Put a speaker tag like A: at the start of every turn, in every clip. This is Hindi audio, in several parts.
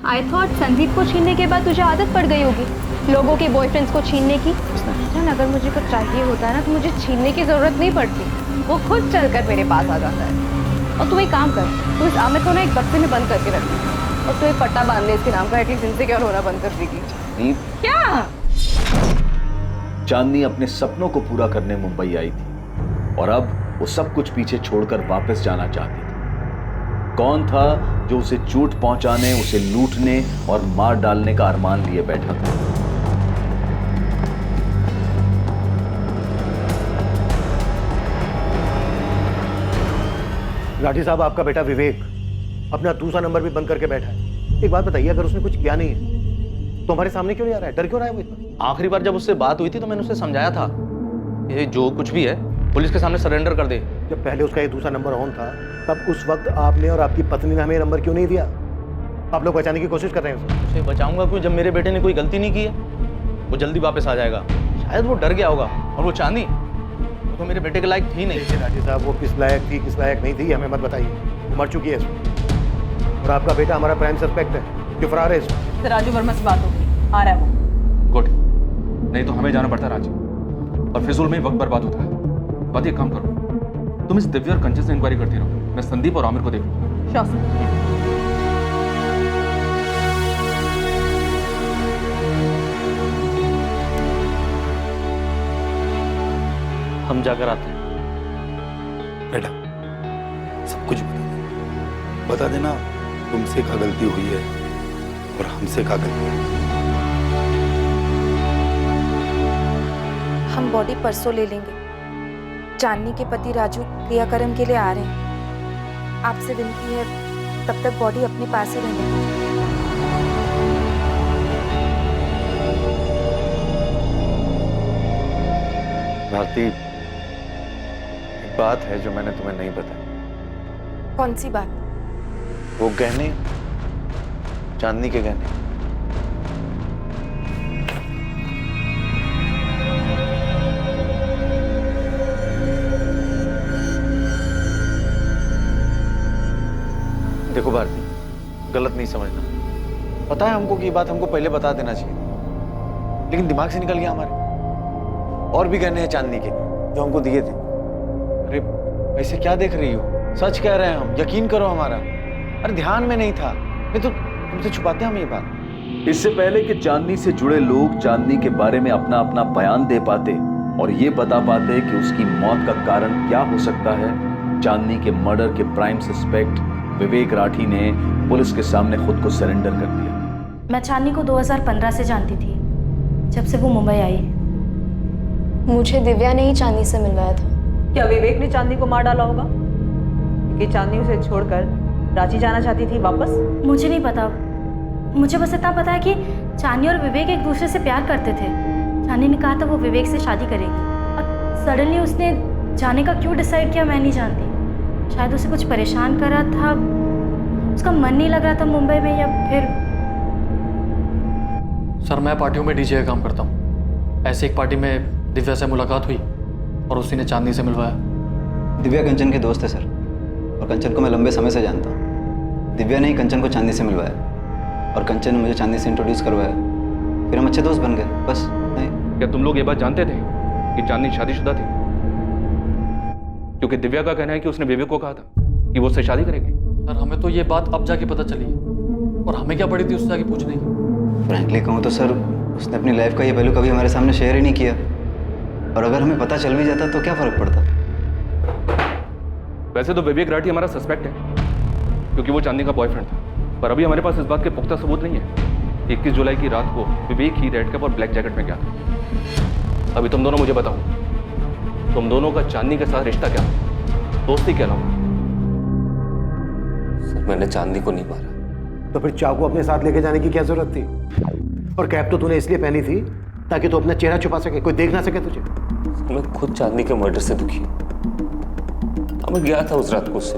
A: आई थॉट संदीप को छीनने के बाद तुझे आदत पड़ गई होगी लोगों के बॉयफ्रेंड्स को छीनने की। जान, अगर मुझे कुछ चाहिए होता है ना तो मुझे छीनने की जरूरत नहीं पड़ती, वो खुद चलकर मेरे पास आ जाता है। और तू एक काम कर, तू इस आमिर को ना एक बक्से में बंद करके रख और तू एक पट्टा बांध ले इसके नाम का, एटलीस्ट इनसिक्योर होना बंद कर देगी। क्या?
B: चांदनी अपने सपनों को पूरा करने मुंबई आई थी और अब वो सब कुछ पीछे छोड़कर वापस जाना चाहती थी। कौन था जो उसे चोट पहुंचाने, उसे लूटने और मार डालने का अरमान लिए बैठा था?
C: राठी साहब, आपका बेटा विवेक अपना दूसरा नंबर भी बंद करके बैठा है। एक बात बताइए, अगर उसने कुछ किया नहीं है तो हमारे सामने क्यों नहीं आ रहा है? डर क्यों रहा है वो इतना?
D: आखिरी बार जब उससे बात हुई थी तो मैंने उसे समझाया था, ये जो कुछ भी है पुलिस के सामने सरेंडर कर दे।
C: जब पहले उसका ये दूसरा नंबर ऑन था तब उस वक्त आपने और आपकी पत्नी ने हमें नंबर क्यों नहीं दिया? आप लोग बचाने की कोशिश कर रहे हैं
D: उसे बचाऊंगा क्यों जब मेरे बेटे ने कोई गलती नहीं की है? वो जल्दी वापस आ जाएगा। शायद वो डर गया होगा। और वो चांदी वो तो मेरे बेटे के लायक थी नहीं।
C: राठी साहब, वो किस लायक थी किस लायक नहीं थी हमें मत बताइए, वो मर चुकी है इसमें। और आपका बेटा हमारा प्राइम सस्पेक्ट है, क्यों फरार है इसमें।
E: राजू वर्मा से बात होगी, आ रहा है वो।
F: गुड, नहीं तो हमें जाना पड़ता राजू, और फिजूल में वक्त बर्बाद होता है। बात एक काम करो, तुम इस दिव्या और कंचन से इंक्वायरी करती रहो, मैं संदीप और आमिर को देख लूंगा।
E: Sure sir.
D: हम जाकर आते हैं।
G: बेटा, सब कुछ बता देना तुमसे क्या गलती हुई है और हमसे क्या गलती है।
H: हम बॉडी परसों ले लेंगे। चांदनी के पति राजू क्रियाक्रम के लिए आ रहे हैं। आपसे विनती है तब तक बॉडी अपने पास ही रहने दीजिए।
G: भारती, एक बात है जो मैंने तुम्हें नहीं बताई।
H: कौन सी बात?
G: वो गहने, चांदनी के गहने। देखो भारती, गलत नहीं समझना। पता है हमको कि ये बात हमको पहले बता देना चाहिए, लेकिन दिमाग से निकल गया हमारे। और भी गहने हैं चांदनी के जो हमको दिए थे। अरे ऐसे क्या देख रही हो? सच कह रहे हैं हम, यकीन करो हमारा। अरे ध्यान में नहीं था, नहीं तो तुमसे छुपाते हम ये बात।
B: इससे पहले कि चांदनी से जुड़े लोग चांदनी के बारे में अपना अपना बयान दे पाते और ये बता पाते कि उसकी मौत का कारण क्या हो सकता है, चांदनी के मर्डर के प्राइम सस्पेक्ट विवेक राठी ने पुलिस के सामने खुद को सरेंडर कर दिया।
H: मैं चांदनी को 2015 से जानती थी, जब से वो मुंबई आई।
A: मुझे दिव्या ने ही चांदनी से मिलवाया था।
E: क्या विवेक ने चांदनी को मार डाला होगा कि चांदनी उसे छोड़कर रांची जाना चाहती थी वापस?
H: मुझे नहीं पता, मुझे बस इतना पता है कि चांदनी और विवेक एक दूसरे से प्यार करते थे। चांदनी ने कहा था वो विवेक से शादी करेगी और सडनली उसने जाने का क्यों डिसाइड किया मैं नहीं जानती। शायद उसे कुछ परेशान कर रहा था, उसका मन नहीं लग रहा था मुंबई में, या फिर।
I: सर, मैं पार्टियों में डीजे का काम करता हूँ। ऐसे एक पार्टी में दिव्या से मुलाकात हुई और उसी ने चांदनी से मिलवाया।
J: दिव्या कंचन के दोस्त है सर, और कंचन को मैं लंबे समय से जानता हूँ। दिव्या ने ही कंचन को चांदनी से मिलवाया और कंचन ने मुझे चांदनी से इंट्रोड्यूस करवाया, फिर हम अच्छे दोस्त बन गए, बस नहीं।
F: क्या तुम लोग ये बात जानते थे कि चांदनी शादीशुदा थी? क्योंकि दिव्या का कहना है कि उसने विवेक को कहा था कि वो उससे शादी करेगी।
I: सर, हमें तो ये बात अब जाके पता चली और हमें क्या पड़ी थी उससे जाके पूछने की।
J: फ्रैंकली कहूँ तो सर, उसने अपनी लाइफ का ये पहलू कभी हमारे सामने शेयर ही नहीं किया, और अगर हमें पता चल भी जाता तो क्या फर्क पड़ता।
F: वैसे तो विवेक राठी हमारा सस्पेक्ट है क्योंकि वो चांदनी का बॉयफ्रेंड था, पर अभी हमारे पास इस बात के पुख्ता सबूत नहीं है। 21 जुलाई की रात को विवेक ही रेड कैप और ब्लैक जैकेट में गया था। अभी तुम दोनों मुझे बताओ, तुम दोनों का चांदनी के साथ रिश्ता क्या, दोस्ती क्या नाम?
K: सर, मैंने चांदनी को नहीं मारा।
C: तो फिर चाकू अपने साथ लेके जाने की क्या जरूरत थी? और कैप तो तूने इसलिए पहनी थी ताकि तू अपना चेहरा छुपा सके, कोई देख ना सके तुझे।
K: मैं खुद चांदनी के मर्डर से दुखी हूँ। मैं गया था उस रात को उससे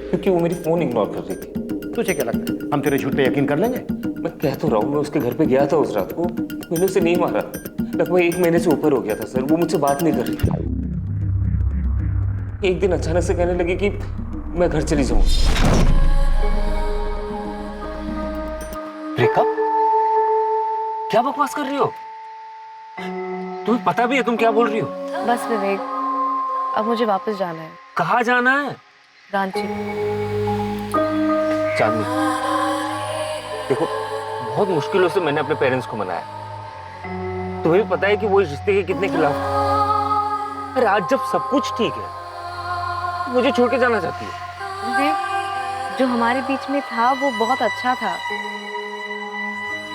K: क्योंकि वो मेरी फोन इग्नोर कर रही थी।
C: तुझे क्या लगता है हम तेरे झूठ पे यकीन कर लेंगे?
K: मैं कह तो रहा हूँ, मैं उसके घर पे गया था उस रात को, मैंने उसे नहीं मारा। लगभग 1 महीने से ऊपर हो गया था सर, वो मुझसे बात नहीं कर रही थी। एक दिन अचानक से कहने लगी कि मैं घर चली जाऊँ। ब्रेकअप? क्या बकवास कर रही हो? तुम्हें पता भी है तुम क्या बोल रही हो?
A: बस विवेक, अब मुझे वापस जाना है।
K: कहाँ जाना है?
A: रांची।
K: चांदनी, देखो बहुत मुश्किलों से मैंने अपने पेरेंट्स को मनाया। तुम्हें भी पता है कि वो इस रिश्ते के कितने खिलाफ हैं। अरे आज जब सब कुछ ठीक है, मुझे छोड़ के जाना चाहती है।
A: विवेक, जो हमारे बीच में था वो बहुत अच्छा था,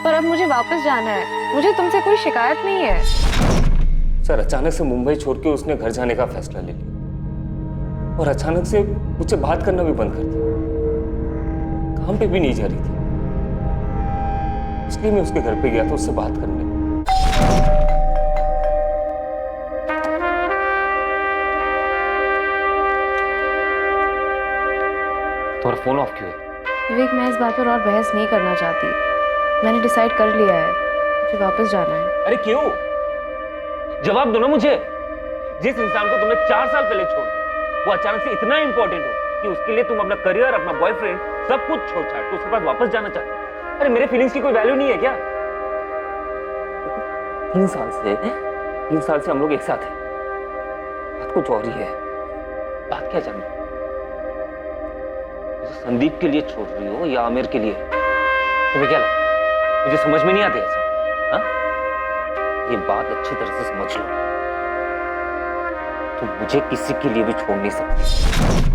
A: पर अब मुझे वापस जाना है। मुझे तुमसे कोई शिकायत नहीं है।
K: सर, अचानक से मुंबई छोड़ के उसने घर जाने का फैसला ले लिया और अचानक से मुझसे बात करना भी बंद कर दिया। काम पे भी नहीं जा रही थी, इसलिए मैं उसके घर पे गया था उससे बात करने। तुम्हारा फोन ऑफ क्यों है?
A: विवेक, मैं इस बात पर और बहस नहीं करना चाहती। मैंने डिसाइड कर लिया है, मुझे वापस जाना है।
K: अरे क्यों? जवाब दो ना मुझे। जिस इंसान को तुमने 4 साल पहले छोड़ दिया, वो अचानक से इतना इंपॉर्टेंट हो कि उसके लिए तुम अपना करियर, अपना बॉयफ्रेंड, सब कुछ छोड़ छाड़ के उसके पास वापस जाना चाहते हो। अरे मेरे फीलिंग्स की कोई वैल्यू नहीं है क्या? 3 साल से हम लोग एक साथ हैं। बात कुछ और ही है। बात क्या जाननी? संदीप के लिए छोड़ रही हो या आमिर के लिए? तुम्हें क्या लगता है मुझे समझ में नहीं आती ऐसा? हाँ? ये बात अच्छी तरह से समझ लो, तुम मुझे किसी के लिए भी छोड़ नहीं सकती।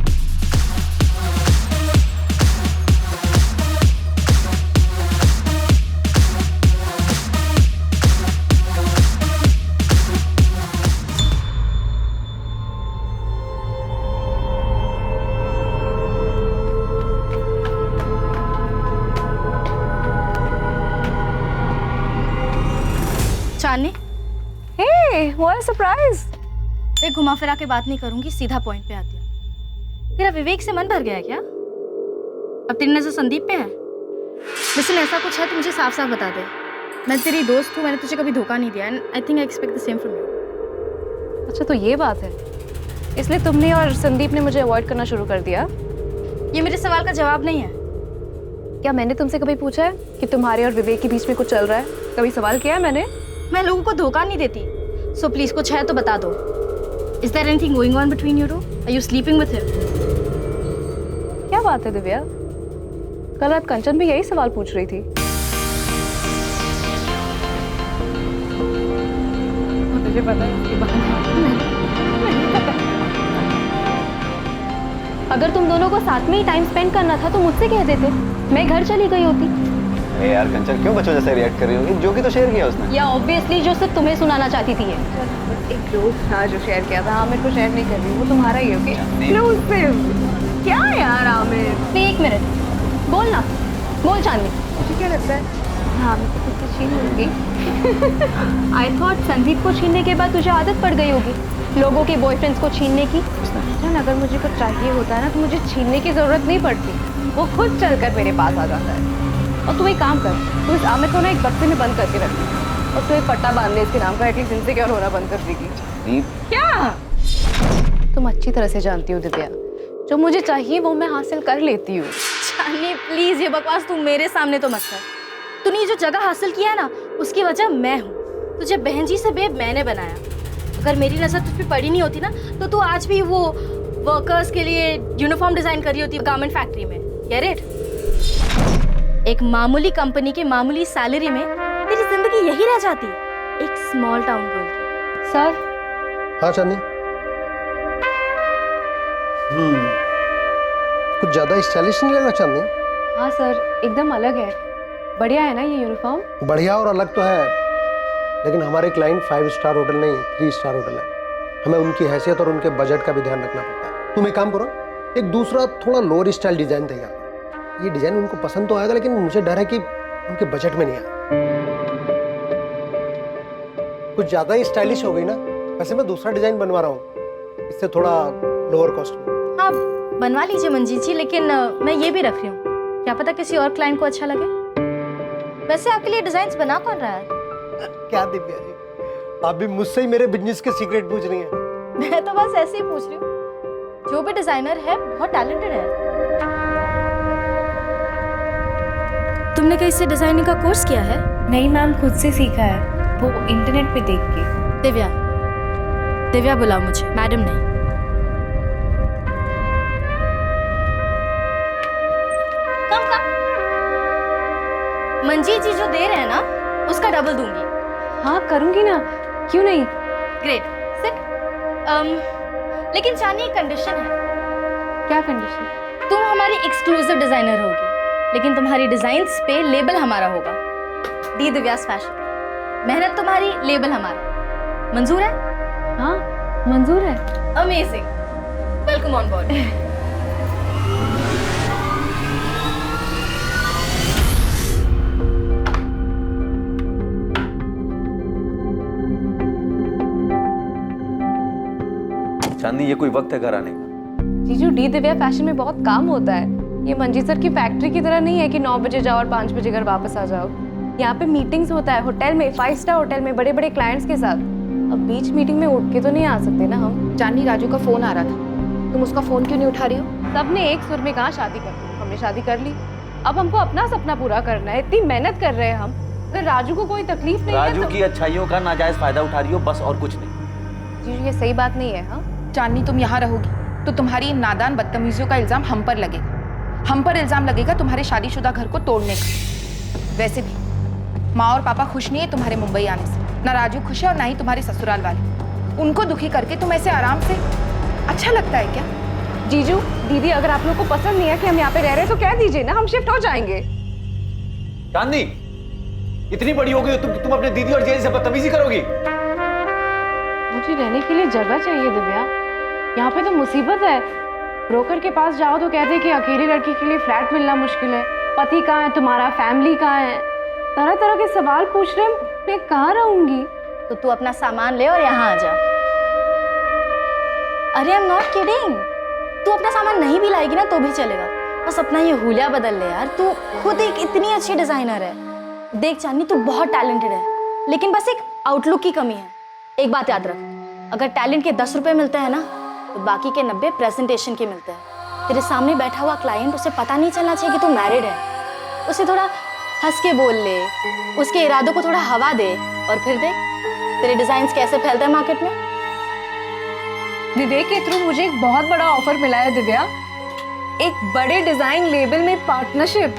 H: चांदनी,
A: हे, व्हाट अ सरप्राइज।
H: मैं घुमा फिरा के बात नहीं करूंगी, सीधा पॉइंट पे आती हूँ। तेरा विवेक से मन भर गया है क्या? अब तेरी नजर संदीप पे है? लेकिन ऐसा कुछ है तो मुझे साफ साफ बता दे। मैं तेरी दोस्त हूँ, मैंने तुझे कभी धोखा नहीं दिया, and I think I expect the same from you.
A: अच्छा, तो ये बात है, इसलिए तुमने और संदीप ने मुझे अवॉइड करना शुरू कर दिया?
H: ये मेरे सवाल का जवाब नहीं है।
A: क्या मैंने तुमसे कभी पूछा है कि तुम्हारे और विवेक के बीच में कुछ चल रहा है? कभी सवाल किया है मैंने?
H: मैं लोगों को धोखा नहीं देती, सो प्लीज कुछ है तो बता दो। Is there anything going on between you two? Are you sleeping with him?
A: क्या बात है दिव्या, कल रात कंचन भी यही सवाल पूछ रही थी। मुझे पता है इसकी बात। अगर तुम दोनों को साथ में ही टाइम स्पेंड करना था तो मुझसे कह देते, मैं घर चली गई होती।
J: अरे यार कंचन, क्यों बच्चों जैसे रिएक्ट कर रही होगी? जो कि तो शेयर किया उसने।
A: या ऑब्वियसली जो सिर्फ तुम्हें सुनाना चाहती थी। एक जोक था जो शेयर किया था। आमिर को शेयर नहीं कर रही, वो तुम्हारा ही ओके? क्या यार आमिर, नहीं, एक मिनट, बोल ना, बोल चांदनी। मुझे क्या लगता है हाँ मैं तो तुझसे छीन लूंगी। आई थॉट संदीप को छीनने के बाद तुझे आदत पड़ गई होगी लोगों के बॉयफ्रेंड्स को छीनने की। जान, अगर मुझे कुछ चाहिए होता है ना तो मुझे छीनने की जरूरत नहीं पड़ती, वो खुद चलकर मेरे पास आ जाता है। और तू एक काम कर, तू इस आमिर को ना एक बक्से में बंद करके रख और तू एक पट्टा बांध ले इसके नाम का, एटलीस्ट इनसिक्योर होना बंद कर देगी। क्या तुम अच्छी तरह से जानती हो दिव्या, जो मुझे चाहिए वो मैं हासिल कर लेती हूँ।
H: चांदनी प्लीज, ये बकवास तू मेरे सामने तो मत कर। तूने जो जगह हासिल किया है ना, उसकी वजह मैं हूँ। तुझे बहन जी से बेब मैंने बनाया। अगर मेरी नजर तुझ पे पड़ी नहीं होती ना तो तू आज भी वो वर्कर्स के लिए यूनिफॉर्म डिजाइन कर रही होती गारमेंट फैक्ट्री में। Get it? एक मामूली कंपनी के मामूली सैलरी में तेरी जिंदगी यही रह जाती, एक स्मॉल टाउन गर्ल की।
A: सर।
C: हाँ चांदनी, कुछ ज्यादा स्टाइलिश नहीं लगा चांदनी?
A: हाँ सर, एकदम अलग है। बढ़िया है ना ये यूनिफॉर्म?
C: बढ़िया और अलग तो है, लेकिन हमारे क्लाइंट 5 स्टार होटल नहीं 3 स्टार होटल है। हमें उनकी हैसियत और उनके बजट का भी ध्यान रखना पड़ता है। तुम एक काम करो, एक दूसरा थोड़ा लोअर स्टाइल डिजाइन तैयार करो। ये डिजाइन उनको पसंद तो आएगा, लेकिन मुझे डर है कि उनके बजट में नहीं आएगा। कुछ ज्यादा ही स्टाइलिश हो गई ना। वैसे मैं दूसरा डिजाइन बनवा रहा हूँ, इससे थोड़ा लोअर कॉस्ट में।
H: हाँ बनवा लीजिए मंजीत जी, लेकिन मैं ये भी रख रही हूँ, क्या पता किसी और क्लाइंट को अच्छा लगे। वैसे आपके लिए डिजाइन्स बना कौन रहा है?
C: क्या दिव्या जी, आप भी मुझसे ही मेरे बिजनेस के सीक्रेट पूछ रही हैं?
H: मैं तो बस ऐसे ही पूछ रही हूँ। जो भी डिजाइनर है बहुत टैलेंटेड है। तुमने कहीं से डिजाइनिंग का कोर्स किया है?
L: नहीं मैम, खुद से सीखा है, वो इंटरनेट पे देख के।
H: दिव्या, दिव्या बुलाओ मुझे, मैडम नहीं। कम कम। मंजीत जी जो दे रहे हैं ना, उसका डबल दूंगी।
A: हाँ करूंगी ना, क्यों नहीं।
H: Great, sit. लेकिन चांदी एक कंडीशन है।
A: क्या कंडीशन?
H: तुम हमारी एक्सक्लूसिव डिजाइनर होगी, लेकिन तुम्हारी डिजाइन्स पे लेबल हमारा होगा, दी दिव्यास फैशन। मेहनत तुम्हारी, लेबल हमारा। मंजूर है?
A: हाँ मंजूर है।
H: Amazing, welcome on board.
B: Chandni, ये कोई वक्त है घर आने का?
A: जीजू, डी दिव्या फैशन में बहुत काम होता है। ये मंजीत सर की फैक्ट्री की तरह नहीं है कि 9 बजे जाओ और 5 बजे घर वापस आ जाओ। यहाँ पे मीटिंग्स होता है होटल में, 5 स्टार होटल में, बड़े बड़े क्लाइंट्स के साथ। अब बीच मीटिंग में उठ के तो नहीं आ सकते ना हम।
M: चांदनी, राजू का फोन आ रहा था, तुम उसका फोन क्यों नहीं उठा रही हो?
A: सबने एक सुर में कहा शादी कर लो, हमने शादी कर ली। अब हमको अपना सपना पूरा करना है, इतनी मेहनत कर रहे हैं हम। अगर राजू को कोई तकलीफ नहीं है
B: राजू
A: तो...
B: की अच्छाइयों का नाजायज फायदा उठा रही हो, बस और कुछ नहीं।
A: जीजू, ये सही बात नहीं है। हाँ
M: चांदनी, तुम यहाँ रहोगी तो तुम्हारी इन नादान बदतमीजियों का इल्जाम हम पर लगेगा। हम पर इल्जाम लगेगा तुम्हारे शादीशुदा घर को तोड़ने का। वैसे भी माँ और पापा खुश नहीं है तुम्हारे मुंबई आने से। ना राजू खुश है और ना ही तुम्हारे ससुराल वाले। उनको दुखी करके तुम ऐसे आराम से, अच्छा लगता है क्या?
A: जीजू, दीदी, अगर आप लोग को पसंद नहीं है कि हम यहाँ पे रह रहे हैं तो कह दीजिए ना, हम शिफ्ट हो जाएंगे।
G: चांदनी, इतनी बड़ी हो गई हो तुम अपने दीदी और जेल से बदतमीजी करोगी?
A: मुझे रहने के लिए जगह चाहिए दिव्या। यहाँ पे तो मुसीबत है। ब्रोकर के पास जाओ तो कहते हैं कि अकेली लड़की के लिए फ्लैट मिलना मुश्किल है। पति कहाँ है तुम्हारा, फैमिली कहाँ है, तरह तरह के सवाल पूछ रहे हैं। मैं कहाँ रहूंगी?
H: तो तू अपना सामान ले और यहाँ आ जा। अरे आई एम नॉट किडिंग। तू अपना सामान नहीं भी लाएगी ना तो भी चलेगा, बस अपना ये हुलिया बदल ले यार। तू खुद एक इतनी अच्छी डिजाइनर है। देख चांदनी, तू बहुत टैलेंटेड है, लेकिन बस एक आउटलुक की कमी है। एक बात याद रख, अगर टैलेंट के 10 रुपए मिलते हैं ना तो बाकी के 90 प्रेजेंटेशन के मिलते हैं। तेरे सामने बैठा हुआ क्लाइंट, उसे पता नहीं चलना चाहिए कि तू मैरिड है। उसे थोड़ा हंस के बोल ले, उसके इरादों को थोड़ा हवा दे, और फिर देख तेरे डिजाइन्स कैसे फैलते हैं मार्केट में।
A: विवेक के थ्रू मुझे एक बहुत बड़ा ऑफर मिला है दिव्या। एक बड़े डिजाइन लेबल में पार्टनरशिप,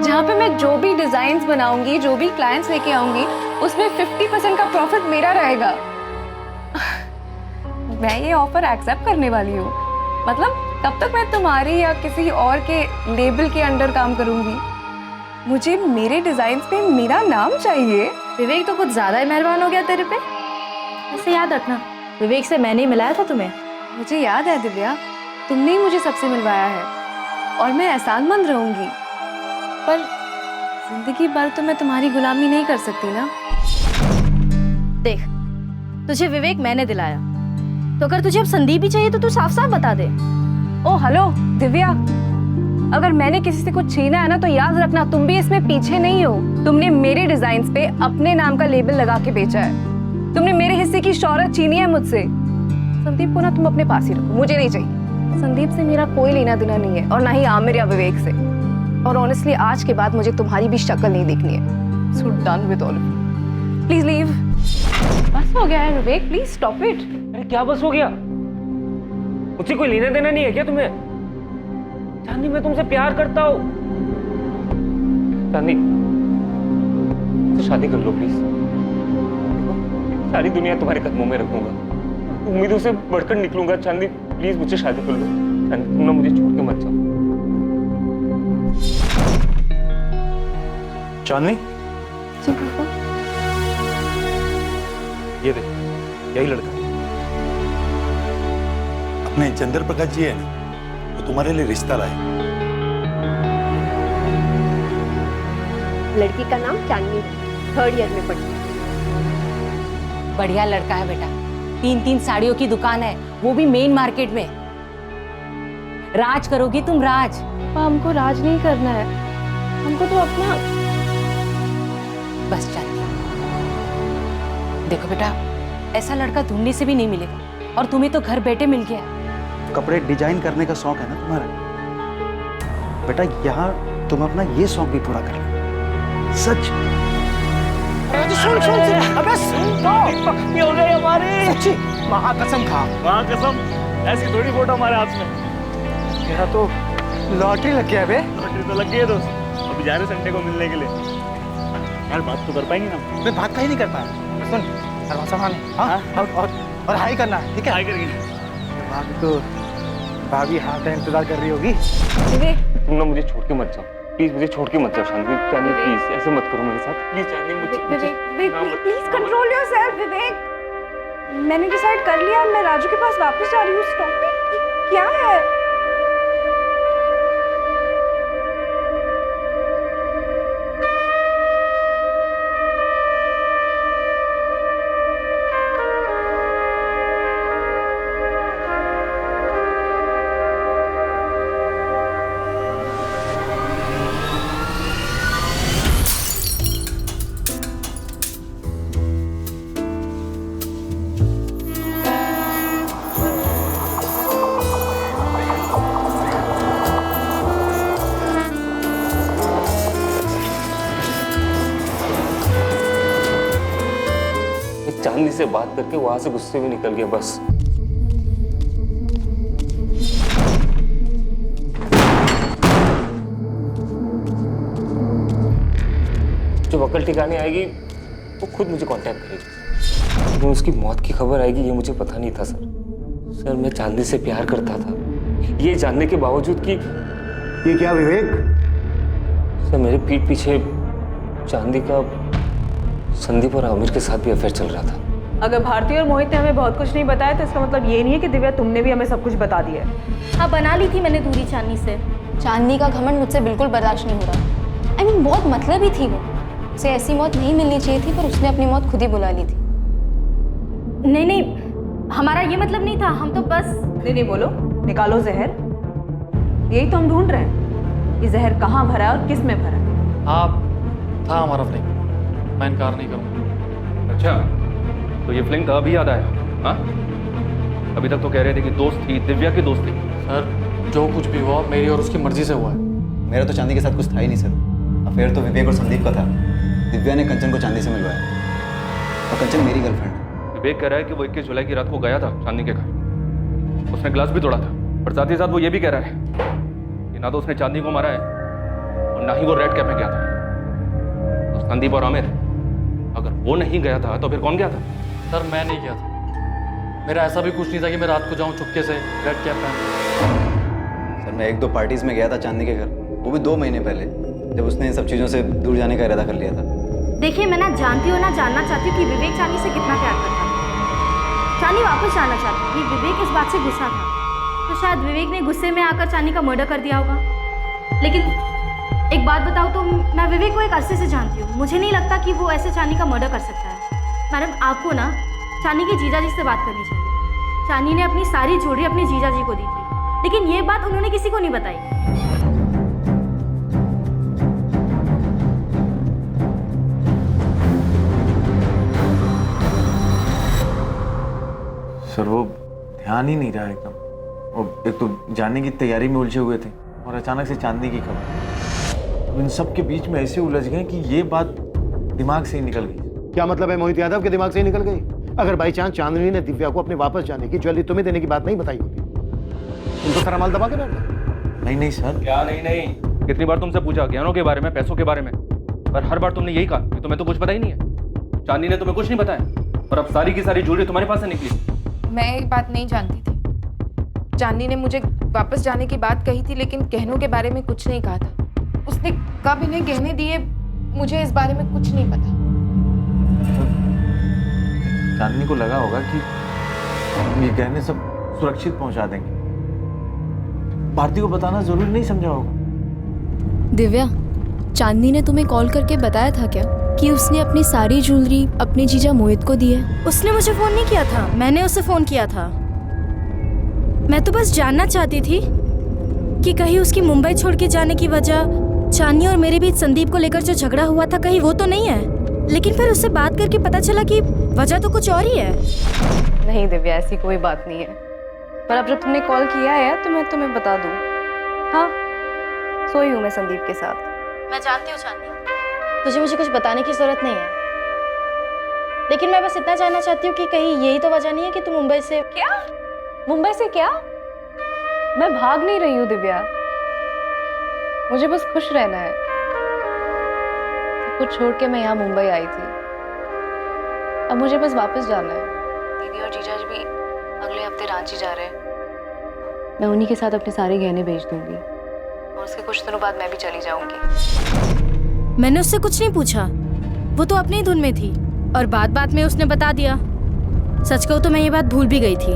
A: जहाँ पे मैं जो भी डिजाइन्स बनाऊंगी, जो भी क्लाइंट्स लेके आऊंगी, उसमें 50% का प्रॉफिट मेरा रहेगा। मैं ये ऑफर एक्सेप्ट करने वाली हूँ। मतलब तब तक मैं तुम्हारी या किसी और के लेबल के अंडर काम करूंगी। मुझे मेरे डिजाइन्स पे मेरा नाम चाहिए।
H: विवेक तो कुछ ज्यादा ही मेहरबान हो गया तेरे पे। ऐसे याद रखना, विवेक से मैंने ही मिलाया था तुम्हें।
A: मुझे याद है दिव्या, तुमने ही मुझे सबसे मिलवाया है और मैं एहसानमंद रहूंगी। पर जिंदगी भर तो मैं तुम्हारी गुलामी नहीं कर सकती ना।
H: देख, तुझे विवेक मैंने दिलाया, तो अगर तुझे अब संदीप ही चाहिए तो तू साफ साफ बता दे।
A: ओ हेलो दिव्या, अगर मैंने किसी से कुछ छीना है ना तो याद रखना तुम भी इसमें पीछे नहीं हो। तुमने मेरे डिजाइन्स पे अपने नाम का लेबल लगा के बेचा है। तुमने मेरे हिस्से की शौहरत छीनी है मुझसे। संदीप को ना तुम अपने पास ही रखो, मुझे नहीं चाहिए। संदीप से मेरा कोई लेना देना नहीं है, और ना ही आमिर या विवेक से। और ऑनेस्टली आज के बाद मुझे तुम्हारी भी शक्ल नहीं देखनी है। So done with all of you, please leave. बस हो गया है विवेक, प्लीज स्टॉप इट।
K: अरे क्या बस हो गया? मुझसे कोई लेना देना नहीं है क्या तुम्हें? चांदनी, मैं तुमसे प्यार करता हूँ। चांदनी, मुझसे शादी कर लो प्लीज। सारी दुनिया तुम्हारे कदमों में रखूंगा, उम्मीदों से बढ़कर निकलूंगा। चांदनी प्लीज मुझसे शादी कर लो। चांदनी, तुम ना मुझे छोड़ के मत जाओ।
G: चांदनी,
A: जी पापा।
G: ये देख, यही लड़का
N: अपने चंद्र प्रकाश जी है ना, वो तुम्हारे लिए रिश्ता लाए।
M: लड़की का नाम चांदनी है, 3rd ईयर में पढ़ती है। बढ़िया लड़का है बेटा, 3 साड़ियों की दुकान है, वो भी मेन मार्केट में। राज करोगी तुम, राज।
A: हमको राज नहीं करना है, हमको तो अपना।
M: बस चांदनी, देखो बेटा, ऐसा लड़का ढूंढने से भी नहीं मिलेगा, और तुम्हें तो घर बैठे मिल गया।
J: कपड़े डिजाइन करने का शौक है ना तुम्हारा बेटा, यहाँ तुम अपना ये शौक भी पूरा कर लो।
N: सच?
K: सुन अबे पक्की हो गई हमारी।
N: सच्ची?
K: महाकसम खा। महाकसम, ऐसी थोड़ी फोटो हमारे हाथ में।
N: मेरा तो लॉटरी लग गया बे।
K: लॉटरी तो लग गई है दोस्त। अभी जा रहे संडे को मिलने के लिए। यार बात तो कर पाएंगे ना?
N: मैं बात का ही नहीं कर पाया। सुन दरवाजा हाँ और हाई करना, ठीक है?
K: हाई करेंगे।
N: भाभी तो भाभी हाथ है, इंतजार कर रही होगी।
K: तुम ना मुझे छोड़ के मत जाओ प्लीज, मुझे छोड़ के मत जाओ शांति। चांदी प्लीज ऐसे मत करो मेरे साथ प्लीज। चांदी मुझे
A: प्लीज कंट्रोल योरसेल्फ विवेक। मैंने डिसाइड कर लिया, मैं राजू के पास वापस जा रही हूँ। Stop it. क्या है?
K: चांदनी से बात करके वहां से गुस्से में निकल गया बस। जब अकल ठिकाने आएगी वो खुद मुझे कांटेक्ट करेगी। लेकिन उसकी मौत की खबर आएगी ये मुझे पता नहीं था सर। मैं चांदनी से प्यार करता था, ये जानने के बावजूद कि
N: ये क्या विवेक?
K: सर मेरे पीठ पीछे चांदी का संदीप और आमिर के साथ भी अफेयर चल रहा था।
E: अगर भारती और मोहित ने हमें बहुत कुछ नहीं बताया तो इसका मतलब ये नहीं है कि दिव्या तुमने भी हमें सब कुछ बता दिया है।
H: हाँ, बना ली थी मैंने दूरी चांदनी से।
A: चांदनी का घमंड मुझसे बिल्कुल बर्दाश्त नहीं हो रहा। I mean, बहुत मतलबी थी वो। उसे ऐसी मौत नहीं मिलनी चाहिए थी, पर उसने अपनी मौत खुद ही बुला ली थी।
H: नहीं, हमारा ये मतलब नहीं था। हम तो बस
E: नहीं बोलो, निकालो जहर। यही तो हम ढूंढ रहे हैं, ये जहर कहाँ भरा है और किस में भरा है।
I: हाँ था हमारा फ्लिंग, मैं इनकार नहीं करूँगा।
F: अच्छा, तो ये फ्लिंग अभी याद आया? हाँ, अभी तक तो कह रहे थे कि दोस्त थी, दिव्या की दोस्त थी।
I: सर जो कुछ भी हुआ मेरी और उसकी मर्जी से हुआ है।
J: मेरा तो चांदी के साथ कुछ था ही नहीं सर। अफेयर तो विवेक और संदीप का था। दिव्या ने कंचन को चांदी से मिलवाया और कंचन मेरी गर्लफ्रेंड है।
F: विवेक कह रहा है कि वो 21 जुलाई की रात को गया था चांदनी के घर। उसने ग्लास भी तोड़ा था, और साथ ही साथ वो ये भी कह रहा है कि ना तो उसने चांदनी को मारा है और ना ही वो रेड कैप में गया था। तो संदीप और आमिर, अगर वो नहीं गया था तो फिर कौन गया था?
I: सर मैं नहीं गया था। मेरा ऐसा भी कुछ नहीं था कि मैं रात को जाऊं चुपके से रेड कैप पहन।
J: सर मैं 1-2 पार्टीज में गया था चांदनी के घर, वो भी 2 महीने पहले, जब उसने इन सब चीज़ों से दूर जाने का इरादा कर लिया था।
H: देखिए, मैं ना जानती हूँ ना जानना चाहती हूँ कि विवेक चांदनी से कितना प्यार करता है। चांदनी वापस जाना चाहती थी, विवेक इस बात से गुस्सा था, तो शायद विवेक ने गुस्से में आकर चांदनी का मर्डर कर दिया होगा। लेकिन एक बात बताओ तो मैं विवेक को एक अरसे से जानती हूँ, मुझे नहीं लगता कि वो ऐसे चांदनी का मर्डर कर सकता है। मैडम, आपको ना चांदनी के जीजा जी से बात करनी चाहिए। चांदनी ने अपनी सारी ज्वेलरी अपने जीजा जी को दी थी, लेकिन ये बात उन्होंने किसी को नहीं बताई।
G: सर वो ध्यान ही नहीं रहा एकदम। वो एक तो जानने की तैयारी में उलझे हुए थे और अचानक से चांदनी की खबर। अब इन सब के बीच में ऐसे उलझ गए कि ये बात दिमाग से ही निकल गई।
C: क्या मतलब है मोहित यादव के दिमाग से ही निकल गई? अगर बाई चांस चांदनी ने दिव्या को अपने वापस जाने की ज्वेलरी तुम्हें देने की बात नहीं बताई होती, तुम तो सारा माल दबा के बैठ गए।
G: नहीं सर।
F: क्या नहीं? कितनी बार तुमसे पूछा ज्ञानों के बारे में, पैसों के बारे में, पर हर बार तुमने यही कहा कि तुम्हें तो कुछ पता ही नहीं है। चांदनी ने तुम्हें कुछ नहीं बताया और अब सारी की सारी ज्वेलरी तुम्हारे पास से निकली।
M: मैं ये बात नहीं जानती थी। चांदनी ने मुझे वापस जाने की बात कही थी, लेकिन गहनों के बारे में कुछ नहीं कहा था। उसने कब इन्हें गहने दिए, मुझे इस बारे में कुछ नहीं पता।
G: चांदनी को लगा होगा कि ये गहने सब सुरक्षित पहुंचा देंगे। भारती को बताना जरूरी नहीं समझा होगा।
O: दिव्या, चांदनी ने तुम्हें कॉल करके बताया था क्या कि उसने अपनी सारी ज्वेलरी अपने जीजा मोहित को दी है?
H: उसने मुझे फोन नहीं किया था, मैंने उसे फोन किया था। मैं तो बस जानना चाहती थी कि कहीं उसकी मुंबई छोड़ के जाने की वजह चांदनी और मेरे बीच संदीप को लेकर जो झगड़ा हुआ था, कहीं वो तो नहीं है। लेकिन फिर उससे बात करके पता चला कि वजह तो कुछ और ही है।
A: नहीं दिव्या, ऐसी कोई बात नहीं है। पर अब जब तुमने कॉल किया है तो मैं तुम्हें बता दूं। हाँ, सोई हूँ मैं संदीप के साथ।
H: मैं जानती हूँ चांदनी, तुझे मुझे कुछ बताने की जरूरत नहीं है, लेकिन मैं बस इतना जानना चाहती हूँ कि कहीं यही तो वजह नहीं है कि तू मुंबई से।
A: क्या? मुंबई से क्या? मैं भाग नहीं रही हूँ दिव्या, मुझे बस खुश रहना है। सब कुछ छोड़ के मैं यहाँ मुंबई आई थी, अब मुझे बस वापस जाना है। दीदी और जीजा जी भी अगले हफ्ते रांची जा रहे हैं। मैं उन्हीं के साथ अपने सारे गहने भेज दूंगी और उसके कुछ दिनों बाद मैं भी चली जाऊंगी।
H: मैंने उससे कुछ नहीं पूछा, वो तो अपनी ही धुन में थी और बात में उसने बता दिया। सच कहूँ तो मैं ये बात भूल भी गई थी,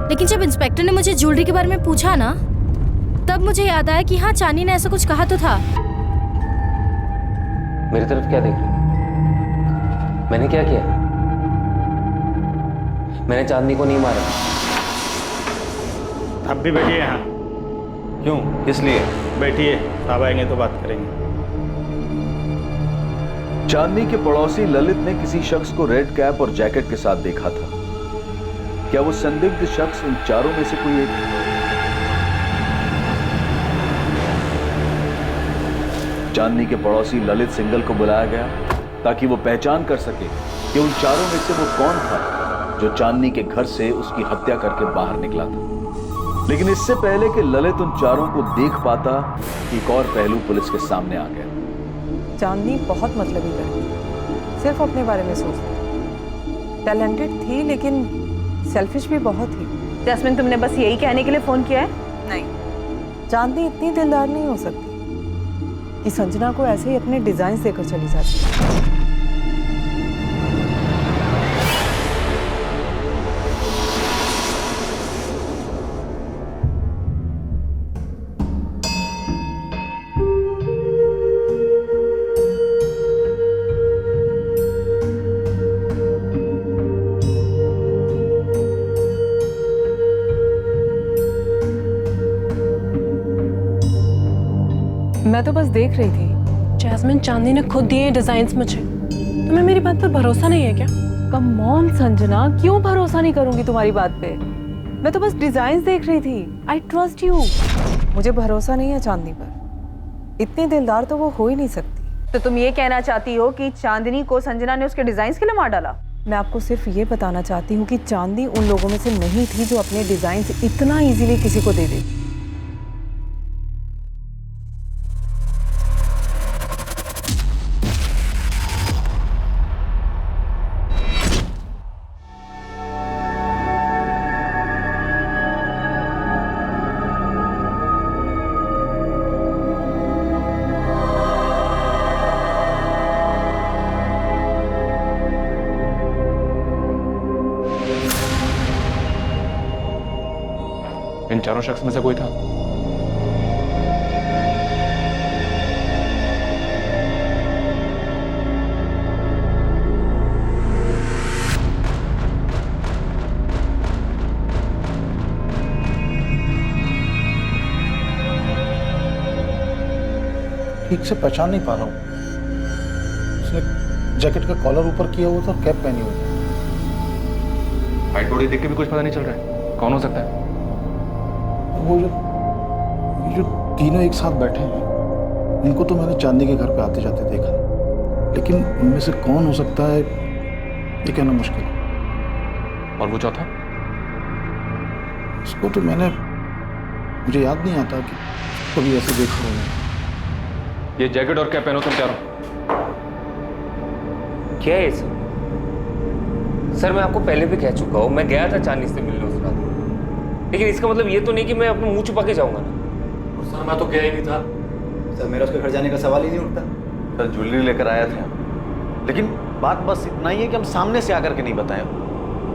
H: लेकिन जब इंस्पेक्टर ने मुझे ज्वेलरी के बारे में पूछा ना, तब मुझे याद आया कि हाँ, चांदी ने ऐसा कुछ कहा तो था।
K: मेरी तरफ क्या देख रही? मैंने क्या किया? मैंने चांदनी को नहीं मारा।
N: आप भी बैठिए यहाँ।
D: क्यों? किस लिए?
N: बैठिए, साहब आएंगे तो बात करेंगे।
B: चांदनी के पड़ोसी ललित ने किसी शख्स को रेड कैप और जैकेट के साथ देखा था। क्या वो संदिग्ध शख्स इन चारों में से कोई एक? चांदनी के पड़ोसी ललित सिंगल को बुलाया गया ताकि वो पहचान कर सके कि उन चारों में से वो कौन था जो चांदनी के घर से उसकी हत्या करके बाहर निकला था। लेकिन इससे पहले कि ललित उन चारों को देख पाता, एक और पहलू पुलिस के सामने आ गया।
E: चांदनी बहुत मतलबी लड़की, सिर्फ अपने बारे में सोचती। टैलेंटेड थी लेकिन सेल्फिश भी बहुत थी।
A: जैस्मिन, तुमने बस यही कहने के लिए फोन किया है?
E: नहीं, चांदनी इतनी दिलदार नहीं हो सकती कि संजना को ऐसे ही अपने डिजाइन देकर चली जाती। मैं तो बस देख रही थी।
P: जैस्मिन, चांदनी ने खुद दिए डिजाइन्स मुझे। तुम्हें मेरी बात पर भरोसा नहीं है क्या?
E: कम ऑन संजना, क्यों भरोसा नहीं करूंगी तुम्हारी बात पे? मैं तो बस डिजाइन्स देख रही थी। I trust you. मुझे भरोसा नहीं है चांदनी पर। इतनी दिलदार तो वो हो ही नहीं सकती।
A: तो तुम ये कहना चाहती हो कि चांदनी को संजना ने उसके डिजाइन्स के लिए मार डाला?
E: मैं आपको सिर्फ ये बताना चाहती हूँ कि चांदनी उन लोगों में से नहीं थी जो अपने डिजाइन्स इतना इजीली किसी को दे देती।
F: इन चारों शख्स में से कोई था?
N: ठीक से पहचान नहीं पा रहा हूँ। उसने जैकेट का कॉलर ऊपर किया हुआ था, कैप पहनी हुई थी।
F: हाइट बॉडी देख के भी कुछ पता नहीं चल रहा है कौन हो सकता है।
N: वो जो तीनों एक साथ बैठे हैं, उनको तो मैंने चांदनी के घर पे आते जाते देखा, लेकिन उनमें से कौन हो सकता है ये कहना मुश्किल है।
F: और वो चौथा?
N: उसको तो मुझे याद नहीं आता कि कभी ऐसे देखा हो।
F: ये जैकेट और कैप पहनो तुम चारों।
K: क्या है सर? सर, मैं आपको पहले भी कह चुका हूँ, मैं गया था चांदनी से मिलने उस रात, लेकिन इसका मतलब ये तो नहीं कि मैं अपना मुंह छुपा के जाऊंगा ना।
J: और सर, मैं तो गया ही नहीं था सर, मेरा उसके घर जाने का सवाल ही नहीं उठता।
B: सर, ज्वेलरी लेकर आया था, लेकिन बात बस इतना ही है कि हम सामने से आकर के नहीं बताए।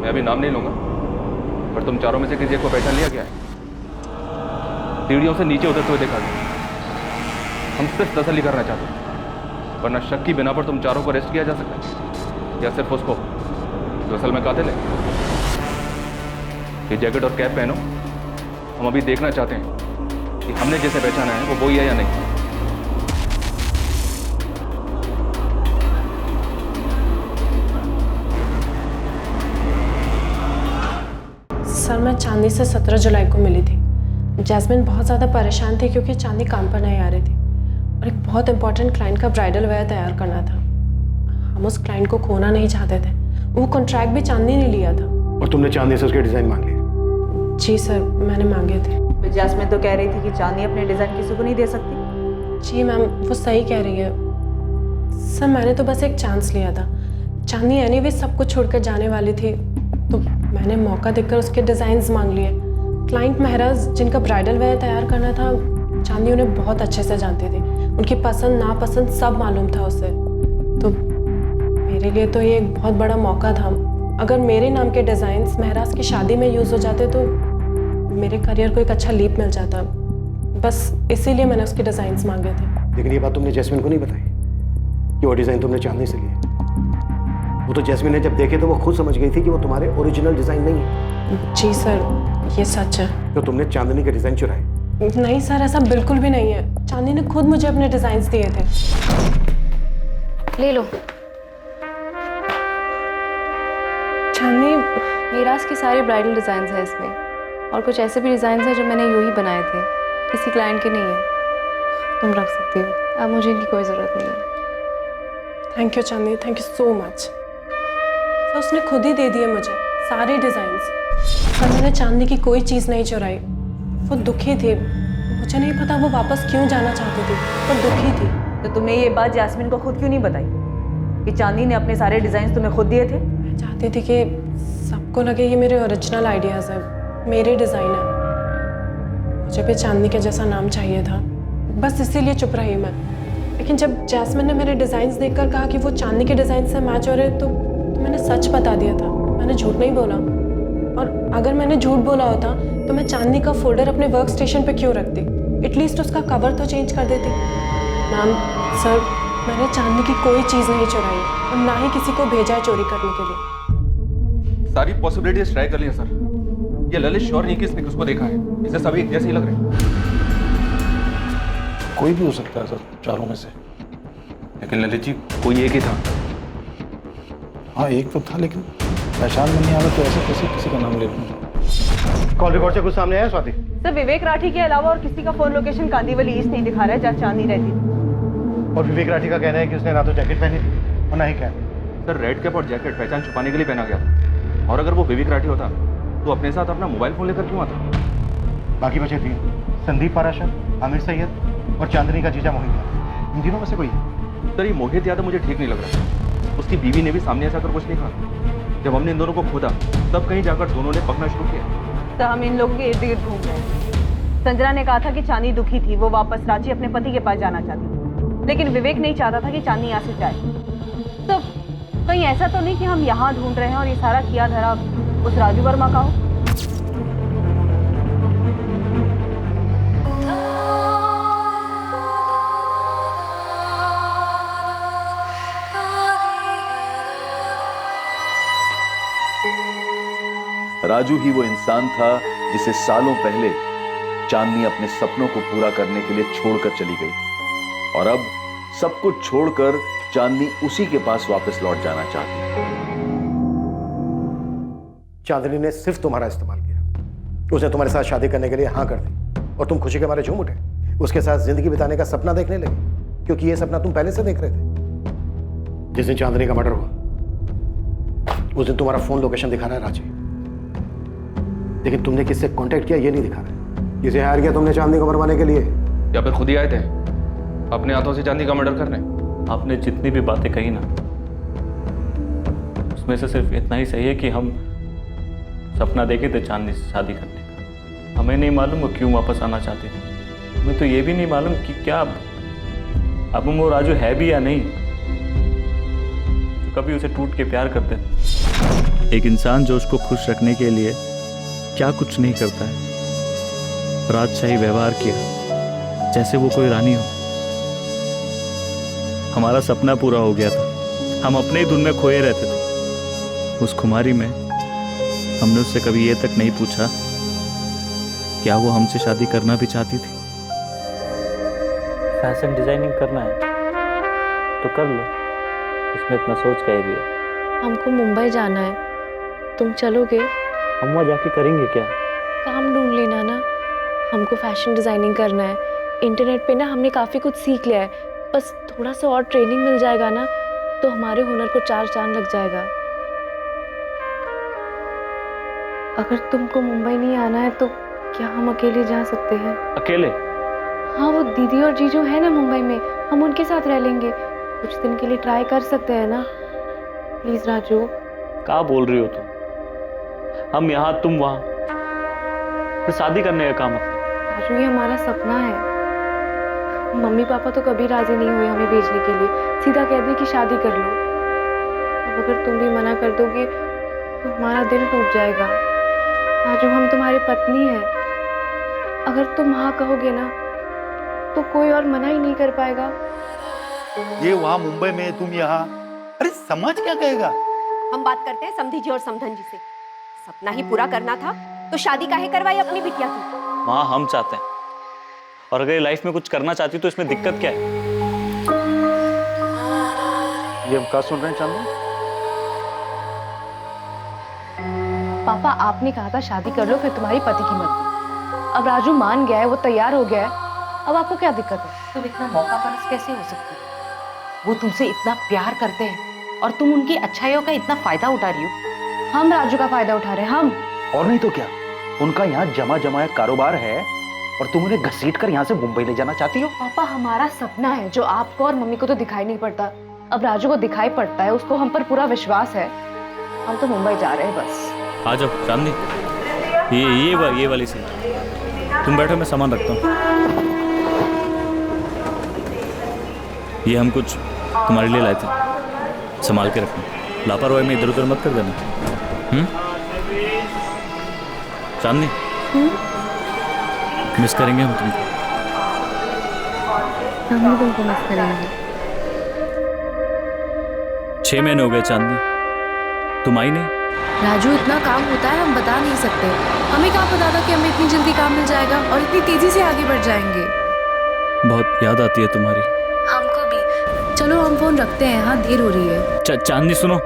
F: मैं अभी नाम नहीं लूंगा, पर तुम चारों में से किसी एक को पहचान लिया क्या है? सीढ़ियों से नीचे उतरते हुए देखा गया। हम सिर्फ तसल्ली करना चाहते हैं, वरना शक की बिना पर तुम चारों को अरेस्ट किया जा सकता है, या सिर्फ उसको जो असल में कातिल है। ये जैकेट और कैप पहनो, हम अभी देखना चाहते हैं कि हमने जिसे पहचाना है वो वही है या नहीं।
P: सर, मैं चांदनी से 17 जुलाई को मिली थी। जैस्मिन बहुत ज़्यादा परेशान थी क्योंकि चांदनी काम पर नहीं आ रही थी, और और एक बहुत इंपॉर्टेंट क्लाइंट का ब्राइडल वेयर तैयार करना था। हम उस क्लाइंट को खोना नहीं चाहते थे। वो कॉन्ट्रैक्ट भी चांदनी ने लिया था।
C: और तुमने चांदनी से उसके डिज़ाइन मांग लिए?
P: जी सर, मैंने मांगे थे।
E: जैस्मिन तो कह रही थी कि चांदनी अपने डिज़ाइन किसी को नहीं दे सकती।
P: जी मैम, वो सही कह रही है सर। मैंने तो बस एक चांस लिया था। चांदनी एनीवे सब कुछ छोड़कर जाने वाली थी, तो मैंने मौका देखकर उसके डिज़ाइंस मांग लिए। क्लाइंट महराज जिनका ब्राइडल वेयर तैयार करना था, चांदनी उन्हें बहुत अच्छे से जानती थी। उनकी पसंद नापसंद सब मालूम था उसे। तो मेरे लिए तो ये एक बहुत बड़ा मौका था। अगर मेरे नाम के डिज़ाइंस महराज की शादी में यूज़ हो जाते तो मेरे करियर को एक अच्छा लीप मिल जाता। बस इसीलिए मैंने उसके डिज़ाइंस मांगे थे।
C: लेकिन ये बात तुमने जैस्मिन को नहीं बताई कि वो डिज़ाइन तुमने चांदनी से लिए? वो तो जैस्मिन ने जब देखे तो वो खुद समझ गई थी कि वो तुम्हारे ओरिजिनल डिज़ाइन नहीं है।
P: जी सर, ये सच है।
C: तो तुमने चांदनी के डिज़ाइन चुराए?
P: नहीं सर, ऐसा बिल्कुल भी नहीं है। चांदनी ने खुद मुझे अपने डिज़ाइंस दिए थे।
A: ले लो।
P: चांदनी,
A: मीराज के सारे ब्राइडल डिज़ाइंस हैं इसमें, और कुछ ऐसे भी डिज़ाइंस हैं जो मैंने यूं ही बनाए थे, किसी क्लाइंट के नहीं है। तुम रख सकती हो, अब मुझे इनकी कोई ज़रूरत नहीं है।
P: Thank you Chandni, thank you so much. Sir उसने खुद ही दे दिए मुझे सारे डिज़ाइंस। सर मैंने चांदनी की कोई चीज़ नहीं चुराई। वो दुखी थी, मुझे नहीं पता वो वापस क्यों जाना चाहती थी, पर दुखी थी।
E: तो तुमने ये बात जैस्मिन को खुद क्यों नहीं बताई कि चांदनी ने अपने सारे डिज़ाइन तुम्हें खुद दिए थे?
P: मैं चाहती थी कि सबको लगे ये मेरे ओरिजिनल आइडियाज़ है, मेरे डिज़ाइन है। मुझे भी चांदनी के जैसा नाम चाहिए था, बस इसीलिए चुप रही मैं। लेकिन जब जैस्मिन ने मेरे डिज़ाइंस देखकर कहा कि वो चांदनी के डिज़ाइन से मैच हो रहे, तो मैंने सच बता दिया था। मैंने झूठ नहीं बोला। और अगर मैंने झूठ बोला होता तो मैं चांदनी का फोल्डर अपने वर्क स्टेशन पर क्यों रखती? एटलीस्ट उसका कवर तो चेंज कर देती। मैम, सर, मैंने चांदनी की कोई चीज़ नहीं चुराई और ना ही किसी को भेजा है चोरी करने के लिए।
F: सारी पॉसिबिलिटीज ट्राई कर ली हैं सर। ये ललित श्योर नहीं कि इसने किसको देखा है। इसे सभी एक जैसे ही लग रहे हैं।
N: कोई भी हो सकता है सर, चारों में से।
F: लेकिन ललित जी, कोई एक ही था।
N: हाँ, एक तो था, लेकिन पहचान में नहीं आ रहा, तो ऐसे कैसे किसी का नाम ले लूँ?
C: कॉल रिकॉर्ड से कुछ सामने आया स्वाति?
E: सर विवेक राठी के अलावा और किसी का फोन लोकेशन कांदीवली ईस्ट नहीं दिखा रहा है जहाँ चांदनी रहती थी।
C: और विवेक राठी का कहना है कि उसने ना तो जैकेट पहनी थी और ना ही कैप।
F: सर रेड कैप और जैकेट पहचान छुपाने के लिए पहना गया था। और अगर वो विवेक राठी होता तो अपने साथ अपना मोबाइल फोन लेकर क्यों आता?
C: बाकी बचे तीन, संदीप पाराशर, आमिर सैयद और चांदनी का जीजा मोहित यादव। इन तीनों में से कोई है?
F: सर ये मोहित यादव मुझे ठीक नहीं लग रहा। उसकी बीवी ने भी सामने ऐसा कर कुछ नहीं कहा। जब हमने इन दोनों को खोदा तब कहीं जाकर दोनों ने पकना शुरू किया।
E: तो हम इन लोगों के इर्द गिर्द घूम रहे हैं। संजना ने कहा था कि चांदनी दुखी थी, वो वापस रांची अपने पति के पास जाना चाहती थी। लेकिन विवेक नहीं चाहता था कि चांदनी यहाँ से जाए। तो कहीं ऐसा तो नहीं कि हम यहाँ ढूंढ रहे हैं और ये सारा किया धरा उस राजू वर्मा का हो?
B: राजू ही वो इंसान था जिसे सालों पहले चांदनी अपने सपनों को पूरा करने के लिए छोड़कर चली गई थी। और अब सब कुछ छोड़कर चांदनी उसी के पास वापस लौट जाना चाहती है।
C: चांदनी ने सिर्फ तुम्हारा इस्तेमाल किया। उसने तुम्हारे साथ शादी करने के लिए हाँ कर दी और तुम खुशी के मारे झूम उठे। उसके साथ जिंदगी बिताने का सपना देखने लगे, क्योंकि ये सपना तुम पहले से देख रहे थे। जिस दिन चांदनी का मर्डर हुआ उस दिन तुम्हारा फोन लोकेशन दिखा रहा है रांची, लेकिन तुमने किससे कांटेक्ट किया ये नहीं दिखा रहा। किसे हायर किया तुमने चांदनी को मरवाने के लिए?
F: या फिर खुद ही आए थे अपने हाथों से चांदनी का मर्डर करने?
I: आपने जितनी भी बातें कही ना, उसमें से सिर्फ इतना ही सही है कि हम सपना देखे थे चांदनी से शादी करने का। हमें नहीं मालूम वो क्यों वापस आना चाहती थी। हमें तो ये भी नहीं मालूम कि क्या अब वो राजू है भी या नहीं, जो कभी उसे टूट के प्यार करते थे।
Q: एक इंसान जो उसको खुश रखने के लिए क्या कुछ नहीं करता है। राजशाही व्यवहार किया जैसे वो कोई रानी हो। हमारा सपना पूरा हो गया था, हम अपने ही धुन में खोए रहते थे। उस खुमारी में हमने उससे कभी ये तक नहीं पूछा क्या वो हमसे शादी करना भी चाहती थी।
K: फैशन डिजाइनिंग करना है तो कर लो, इसमें इतना सोच का भी है।
A: हमको मुंबई जाना है, तुम चलोगे?
K: हम वहाँ जाके करेंगे क्या?
A: काम ढूंढ लेना ना। हमको फैशन डिजाइनिंग करना है,
L: इंटरनेट पे ना हमने काफ़ी कुछ सीख लिया है, बस थोड़ा सा और ट्रेनिंग मिल जाएगा ना तो हमारे हुनर को 4 चांद लग जाएगा। अगर तुमको मुंबई नहीं आना है तो क्या हम अकेले जा सकते हैं?
F: अकेले?
L: हाँ, वो दीदी और जीजू है ना मुंबई में, हम उनके साथ रह लेंगे। कुछ दिन के लिए ट्राई कर सकते हैं ना? प्लीज राजू।
F: क्या बोल रही हो तुम? हम यहाँ, तुम वहाँ, फिर शादी करने का काम है।
L: राजू, ये हमारा सपना है। मम्मी पापा तो कभी राजी नहीं हुए हमें भेजने के लिए, सीधा कह दिए कि शादी कर लो। अब अगर तुम भी मना कर दोगे तो हमारा दिल टूट जाएगा। राजू, हम तुम्हारी पत्नी है, अगर तुम हाँ कहोगे ना तो कोई और मना ही नहीं कर पाएगा।
R: ये वहाँ मुंबई में, तुम यहाँ, अरे समाज क्या कहेगा?
A: हम बात करते हैं समधी जी और समधन जी से। सपना ही पूरा करना था तो शादी काहे करवाई अपनी बिटिया की?
F: माँ, हम चाहते हैं, और अगर ये लाइफ में कुछ करना चाहती तो इसमें दिक्कत क्या है?
N: ये हम क्या सुन रहे हैं चांदनी?
A: पापा, आपने कहा था शादी कर लो फिर तुम्हारी पति की मर्जी। अब राजू मान गया है, वो तैयार हो गया है, अब आपको क्या दिक्कत है?
S: तुम इतना मौका परस्त कैसे हो सकती है? वो तुमसे इतना प्यार करते हैं और तुम उनकी अच्छाइयों का इतना फायदा उठा रही हो।
A: हम राजू का फायदा उठा रहे हैं, हम।
D: और नहीं तो क्या, उनका यहाँ जमा जमाया कारोबार है और तुम उन्हें घसीट कर यहाँ से मुंबई ले जाना चाहती हो?
A: पापा, हमारा सपना है जो आपको और मम्मी को तो दिखाई नहीं पड़ता, अब राजू को दिखाई पड़ता है, उसको हम पर पूरा विश्वास है। हम तो मुंबई जा रहे हैं बस।
Q: आ जाओ चांदनी, ये वाली सीट। तुम बैठो, मैं सामान रखता हूँ। ये हम कुछ तुम्हारे लिए लाए थे, संभाल के रखना, लापरवाही में इधर उधर मत कर देना। चांदनी, मिस करेंगे हम तुमको।
L: हम भी तुमको मिस करेंगे।
Q: 6 महीने हो गए चांदनी, तुम आई नहीं।
L: राजू, इतना काम होता है हम बता नहीं सकते। हमें क्या पता था कि हमें इतनी जल्दी काम मिल जाएगा और इतनी तेजी से आगे बढ़ जाएंगे।
Q: बहुत याद आती है तुम्हारी।
L: हमको भी। चलो हम फोन रखते हैं, हाँ देर हो रही है।
Q: चांदनी सुनो।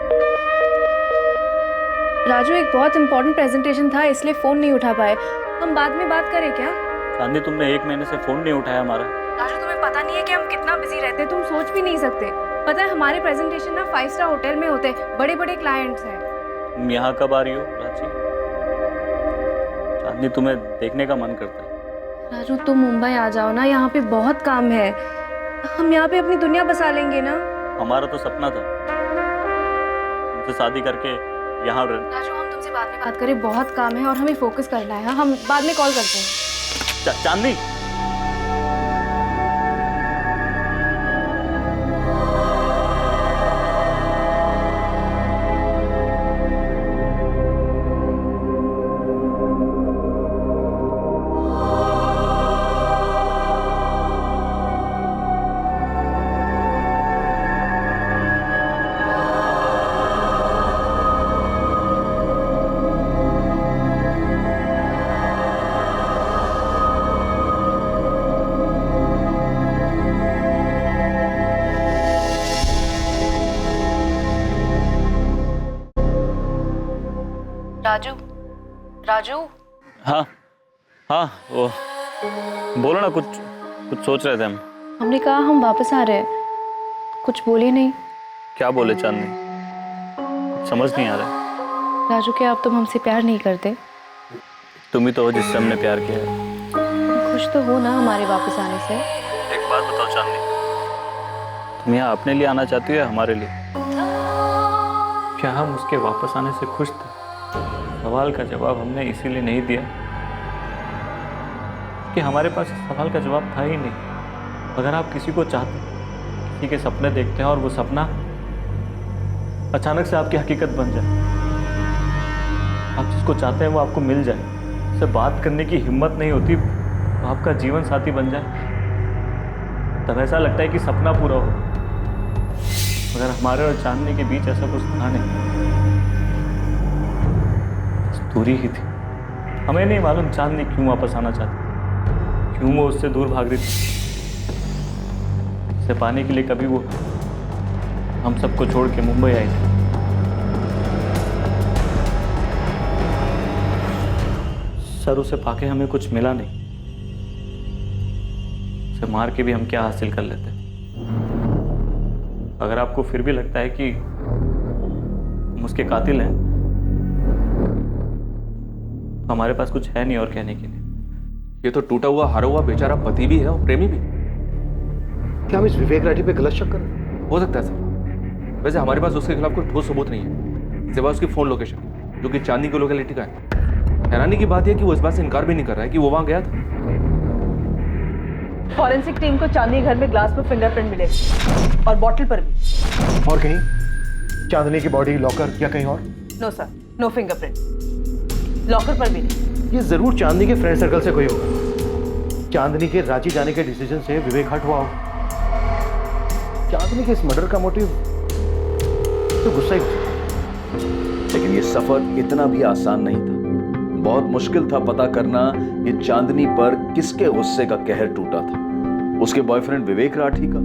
L: राजू, एक बहुत इंपॉर्टेंट प्रेजेंटेशन था इसलिए फोन नहीं उठा पाए, हम बाद में बात करें क्या?
Q: चांदनी, तुमने 1 महीने से फोन नहीं उठाया हमारा।
L: राजू, तुम्हें पता नहीं है कि हम कितना बिजी रहते हैं, तुम सोच भी नहीं सकते। पता है हमारे प्रेजेंटेशन ना 5 स्टार होटल में होते हैं, बड़े बड़े क्लाइंट्स हैं।
Q: तुम यहाँ कब आ रही हो रांची? चांदनी, तुम्हें देखने का मन करता है।
L: राजू, तुम मुंबई आ जाओ ना, यहाँ पे बहुत काम है, हम यहाँ पे अपनी दुनिया बसा लेंगे ना।
Q: हमारा तो सपना था तुमसे शादी करके यहाँ।
L: राजू, हम तुमसे बाद में बात करें, बहुत काम है और हमें फोकस करना है, हम बाद में कॉल करते हैं।
Q: चांदनी,
L: राजू, राजू।
Q: हाँ हाँ, वो बोलो ना, कुछ सोच रहे थे हम।
L: हमने कहा हम वापस आ रहे हैं, कुछ बोले नहीं।
Q: क्या बोले चांदनी? कुछ समझ नहीं आ रहा।
L: राजू, क्या अब तुम हमसे प्यार नहीं करते?
Q: तुम ही तो हो जिससे हमने प्यार किया है।
L: तुम खुश तो हो ना हमारे वापस आने से?
Q: एक बात बताओ चांदनी, तुम यहाँ अपने लिए आना चाहती हो या हमारे लिए? क्या हम उसके वापस आने से खुश थे? सवाल का जवाब हमने इसीलिए नहीं दिया कि हमारे पास इस सवाल का जवाब था ही नहीं। अगर आप किसी को चाहते, किसी के सपने देखते हैं और वो सपना अचानक से आपकी हकीकत बन जाए, आप जिसको चाहते हैं वो आपको मिल जाए, उससे बात करने की हिम्मत नहीं होती, वो आपका जीवन साथी बन जाए, तब ऐसा लगता है कि सपना पूरा हो। मगर हमारे और चांदनी के बीच ऐसा कुछ था नहीं, दूरी ही थी। हमें नहीं मालूम चांदनी क्यों वापस आना चाहती, क्यों वो उससे दूर भाग रही थी। उसे पाने के लिए कभी वो हम सबको छोड़ के मुंबई आई थी। सर, उसे पाके हमें कुछ मिला नहीं,
I: उसे मार के भी हम क्या हासिल कर लेते। अगर आपको फिर भी लगता है कि हम उसके कातिल हैं, तो हमारे पास कुछ है नहीं और कहने के लिए।
F: ये तो टूटा हुआ हारा हुआ बेचारा पति भी है और प्रेमी भी।
C: क्या हम इस विवेक राठी पे गलत शक कर रहे हैं?
F: हो सकता है सर। वैसे हमारे पास उसके खिलाफ कोई ठोस सबूत नहीं है सिवाय उसकी फोन लोकेशन, जो कि चांदनी की लोकेलिटी का है। हैरानी की बात यह कि वो इस बात से इनकार भी नहीं कर रहा है कि वो वहां गया था।
E: फॉरेंसिक टीम को चांदनी घर में ग्लास पर फिंगरप्रिंट मिले और बॉटल पर भी।
C: और कहीं चांदनी की बॉडी लॉकर या कहीं और?
E: No sir, no fingerprint. Locker पर भी नहीं।
C: ये जरूर चांदनी के फ्रेंड सर्कल से कोई होगा। चांदनी के रांची जाने के डिसीजन से विवेक हट हुआ होगा। चांदनी के इस मर्डर का मोटिव तो गुस्सा ही हो सकता है।
B: लेकिन ये सफर इतना भी आसान नहीं था। बहुत मुश्किल था पता करना कि चांदनी पर किसके गुस्से का कहर टूटा था, उसके बॉयफ्रेंड विवेक राठी का।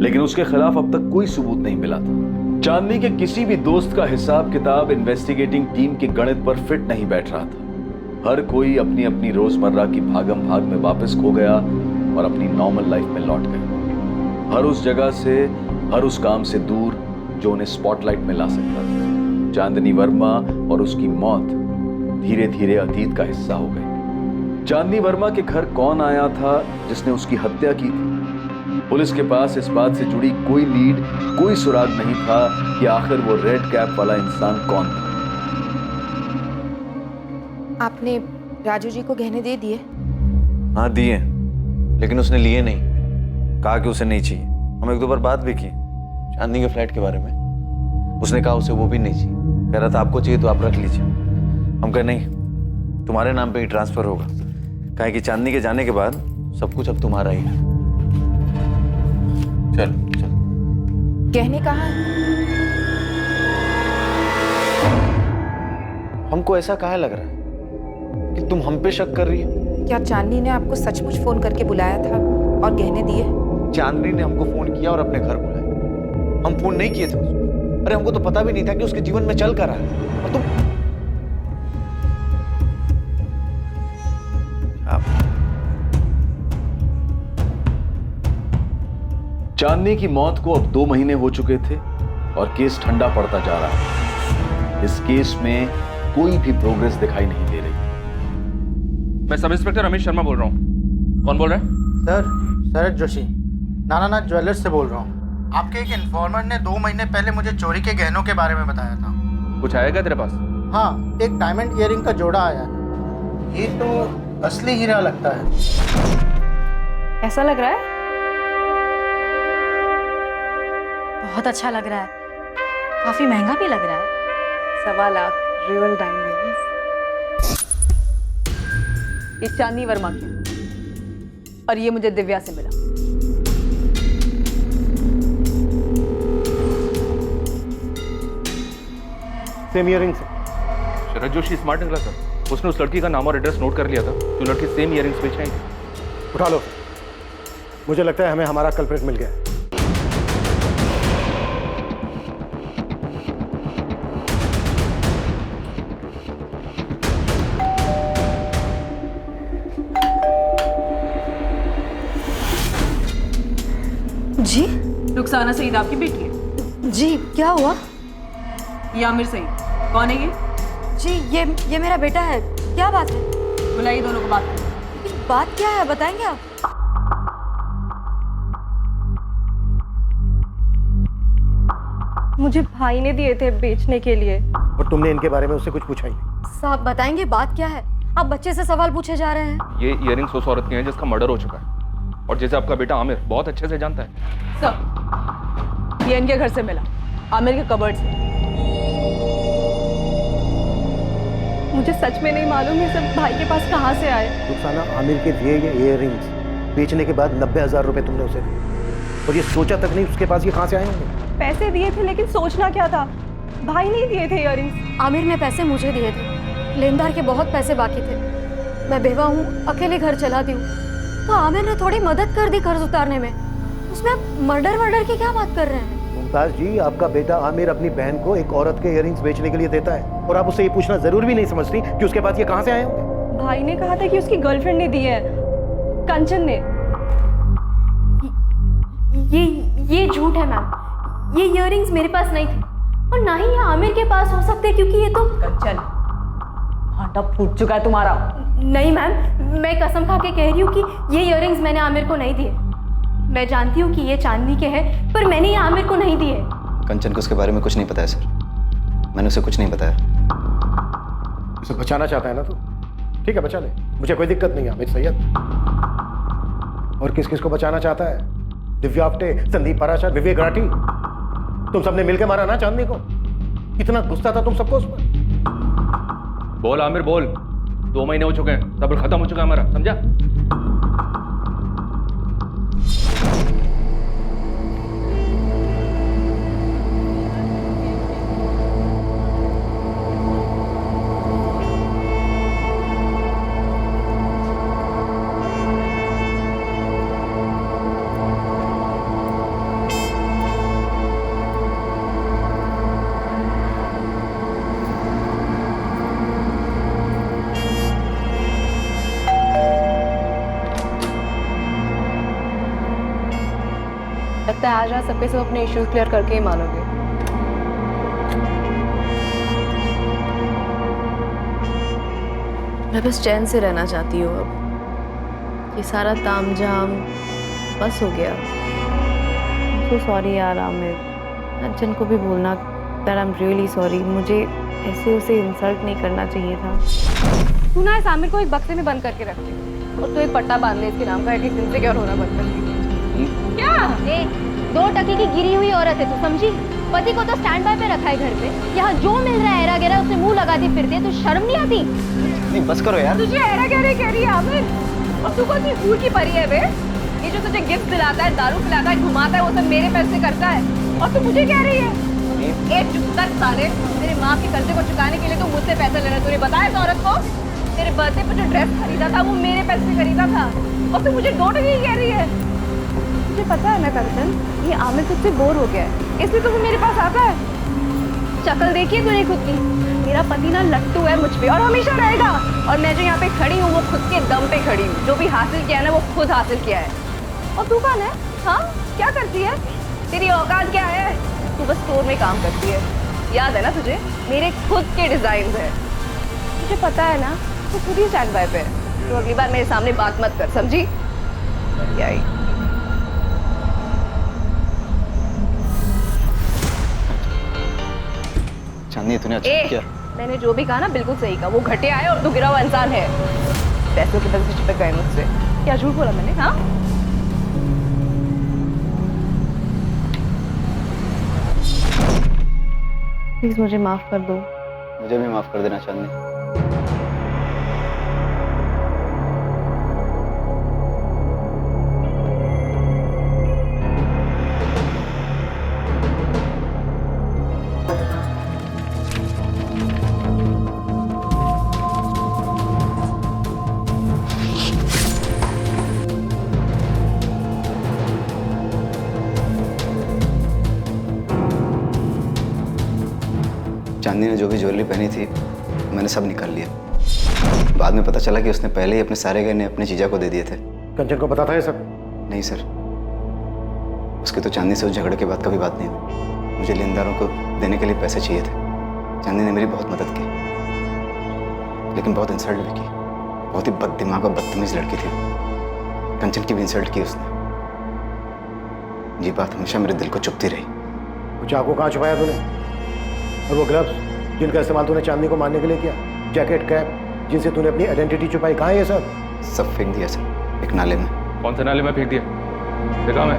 B: लेकिन उसके खिलाफ अब तक कोई सबूत नहीं मिला था। चांदनी के किसी भी दोस्त का हिसाब किताब इन्वेस्टिगेटिंग टीम के गणित पर फिट नहीं बैठ रहा था। हर कोई अपनी अपनी रोजमर्रा की भागम भाग में वापस खो गया और अपनी नॉर्मल लाइफ में लौट गया। हर उस जगह से, हर उस काम से दूर जो उन्हें स्पॉटलाइट में ला सकता था। चांदनी वर्मा और उसकी मौत धीरे धीरे अतीत का हिस्सा हो गई। चांदनी वर्मा के घर कौन आया था जिसने उसकी हत्या की थी? पुलिस के पास इस बात से जुड़ी कोई लीड, कोई सुराग नहीं था कि आखिर वो रेड कैप वाला इंसान कौन था।
M: आपने राजू जी को गहने दे दिए?
G: हाँ दिए, लेकिन उसने लिए नहीं। कहा कि उसे नहीं चाहिए। हम एक दो बार बात भी की चांदनी के फ्लैट के बारे में। उसने कहा उसे वो भी नहीं चाहिए। कह रहा था आपको चाहिए तो आप रख लीजिए। हम कहे नहीं, तुम्हारे नाम पे ही ट्रांसफर होगा। कहा कि चांदनी के जाने के बाद सब कुछ अब तुम्हारा ही है। चल चल।
M: गहने कहाँ हैं?
G: हमको ऐसा काहे लग रहा है कि तुम हम पे शक कर रही हो?
M: क्या चांदनी ने आपको सचमुच फोन करके बुलाया था और गहने दिए?
G: चांदनी ने हमको फोन किया और अपने घर बुलाया। हम फोन नहीं किए थे उसको। अरे हमको तो पता भी नहीं था कि उसके जीवन में चल कर रहा है। और तुम
B: चांदनी की मौत को अब 2 महीने हो चुके थे और केस ठंडा पड़ता जा रहा है। इस केस में कोई भी प्रोग्रेस दिखाई नहीं दे रही।
F: मैं सब इंस्पेक्टर रमेश शर्मा बोल रहा हूँ। कौन बोल रहा है?
T: सर, शरद जोशी, नानानाथ ज्वेलर्स से बोल रहा हूँ। आपके एक इन्फॉर्मर ने 2 महीने पहले मुझे चोरी के गहनों के बारे में बताया था।
F: कुछ आया क्या तेरे पास?
T: हाँ, एक डायमंड ईयरिंग का जोड़ा आया है। ये तो असली हीरा लगता है।
A: ऐसा लग रहा है?
H: बहुत अच्छा लग रहा है। काफी महंगा भी लग रहा है।
A: 1.25 लाख रियल डायमंड्स।
E: ये चांदनी वर्मा की और ये मुझे दिव्या से मिला।
C: सेम ईयरिंग से।
F: शरद जोशी स्मार्ट निकला सर। उसने उस लड़की का नाम और एड्रेस नोट कर लिया था जो लड़की सेम ईयरिंग्स बेच रही थी।
C: उठा लो। मुझे लगता है हमें हमारा कल्प्रेट मिल गया है।
H: जी?
E: रुखसाना सईद आपकी बेटी है?
H: जी, क्या हुआ?
E: ये आमिर सईद। कौन है ये?
H: जी, ये मेरा बेटा है। क्या बात है?
E: बुलाइए दोनों को बात करें।
H: बात क्या है, बताएंगे आप?
A: मुझे भाई ने दिए थे बेचने के लिए।
C: और तुमने इनके बारे में उससे कुछ पूछा ही नहीं?
H: साहब बताएंगे बात क्या है? आप बच्चे से सवाल पूछे जा रहे हैं।
F: ये इयरिंग्स उस औरत की हैं जिसका मर्डर हो चुका है और जैसे आपका बेटा आमिर बहुत अच्छे से जानता है।
E: सब ये इनके घर से मिला, आमिर के कबर्ड से।
A: मुझे सच में नहीं मालूम ये सब भाई के पास कहाँ से आए।
C: रुखसाना, आमिर के दिए ये ईयरिंग्स बेचने के बाद 90,000 रुपए तुमने उसे दिए और ये सोचा तक नहीं उसके पास ये कहाँ से आए होंगे?
A: पैसे दिए थे लेकिन सोचना क्या था, भाई नहीं दिए थे इयरिंग्स।
H: आमिर ने पैसे मुझे दिए थे। लेनदार के बहुत पैसे बाकी थे। मैं बेवा हूँ, अकेले घर चलाती हूँ, तो आमिर ने थोड़ी मदद कर दी कर्ज उतारने में। उसमें मर्डर की क्या बात कर रहे हैं?
C: मुमताज जी, आपका बेटा आमिर अपनी बहन को एक औरत के इयरिंग्स बेचने के लिए देता है और आप उससे ये पूछना जरूर भी नहीं समझती कि उसके पास ये कहाँ से आए होंगे?
A: भाई ने कहा था कि उसकी गर्लफ्रेंड ने दी है, कंचन ने। ये झूठ है मैम। ये इयररिंग्स मेरे पास नहीं थे और ना ही ये आमिर के पास हो सकते क्योंकि ये तो
S: कंचन, भांटा फूट चुका है तुम्हारा।
A: नहीं मैम, मैं कसम खा के कह रही हूँ कि ये इयररिंग्स मैंने आमिर को नहीं दिए। मैं जानती हूँ कि ये चांदनी के हैं पर मैंने ये आमिर को नहीं दिए।
J: कंचन को उसके बारे में कुछ नहीं पता है सर, मैंने उसे कुछ नहीं बताया।
C: उसे बचाना चाहता है ना तू? ठीक है, बचा ले, मुझे कोई दिक्कत नहीं है आमिर सैयद। और किस किस को बचाना चाहता है? दिव्या आप्टे, संदीप पराशर, विवेक राठी, तुम सबने मिलकर मारा ना चांदनी को। इतना गुस्सा था तुम सबको उस पर।
F: बोल आमिर बोल, 2 महीने हो चुके हैं, सब्र खत्म हो चुका है हमारा, समझा?
A: लगता है आज रात सबके सब अपने इश्यूज क्लियर करके ही मानोगे। मैं बस चैन से रहना चाहती हूँ अब। ये सारा तामझाम बस हो गया। तो सॉरी यार आमिर, कंचन को भी बोलना that I am really sorry. मुझे ऐसे उसे इंसल्ट नहीं करना चाहिए था। तू ना इस आमिर को एक बक्से में बंद करके रख ले और तू एक पट्टा बांध ले इसके नाम का, एटलीस्ट इनसिक्योर होना बंद कर दे। क्या? 2 टके की गिरी हुई औरत है, तू समझी? पति को तो स्टैंड बाय पे रखा है घर पे, यहाँ जो मिल रहा है एरा गहरा उसे मुंह लगाती फिरती है, तो शर्म नहीं आती?
J: नहीं बस करो यार।
A: तुझे एरा गहरे कह रही है आमिर? और तू कौन सी फूल की परी है बे? ये जो तुझे गिफ्ट दिलाता है, दारू पिलाता है, घुमाता है, वो सब मेरे पैसे करता है और तू मुझे कह रही है? एक चुप कर साले, तेरे माँ के कर्जे को चुकाने के लिए तो मुझसे पैसे ले रहा है। तूने बताया इस औरत को? तेरे बर्थडे पर जो ड्रेस खरीदा था वो मेरे पैसे से खरीदा था और तू मुझे 2 टके कह रही है। मुझे पता है ना कंचन, ये आमिर तुझसे बोर हो गया है, इसलिए तो वो मेरे पास आता है। शक्ल देखिए तूने खुद की, मेरा पति ना लट्टू है मुझ पे और हमेशा रहेगा। और मैं जो यहाँ पे खड़ी हूँ वो खुद के दम पे खड़ी हूँ। जो भी हासिल किया है ना वो खुद हासिल किया है। और तू कौन है? हाँ, क्या करती है? तेरी औकात क्या है? तू बस स्टोर में काम करती है, याद है ना तुझे? मेरे खुद के डिजाइन है, मुझे पता है ना। तो खुद ही स्टैंड बाय पे, तो अगली बार मेरे सामने बात मत कर, समझी? यही
J: चांदनी तूने अच्छा किया।
A: मैंने जो भी कहा ना बिल्कुल सही कहा। वो घटिया है और तू गिरा हुआ इंसान है। पैसों के पैसे चिपक गए मुझसे। क्या झूठ बोला मैंने? हाँ, प्लीज मुझे माफ कर दो।
J: मुझे भी माफ कर देना चांदनी। चांदनी ने जो भी ज्वेलरी पहनी थी मैंने सब निकाल लिया। बाद में पता चला कि उसने पहले ही अपने सारे गहने अपने जीजा को दे दिए थे।
C: कंचन को पता था ये सब?
J: नहीं सर, उसकी तो चांदनी से उस झगड़े के बाद कभी बात नहीं हुई। मुझे लेनदारों को देने के लिए पैसे चाहिए थे। चांदनी ने मेरी बहुत मदद की, लेकिन बहुत इंसल्ट भी की। बहुत ही बददिमाग और बदतमीज लड़की थी। कंचन की भी इंसल्ट की उसने। ये बात हमेशा मेरे दिल को चुभती रही।
C: वो चाकू कहाँ छुपाया तूने? और वो ग्लव्स जिनका इस्तेमाल तूने चांदनी को मारने के लिए किया, जैकेट, कैप, जिनसे तूने अपनी आइडेंटिटी छुपाई, कहाँ है ये सब?
J: सब फेंक दिया सर, एक नाले में।
F: कौन से नाले में फेंक दिया? देखा मैं?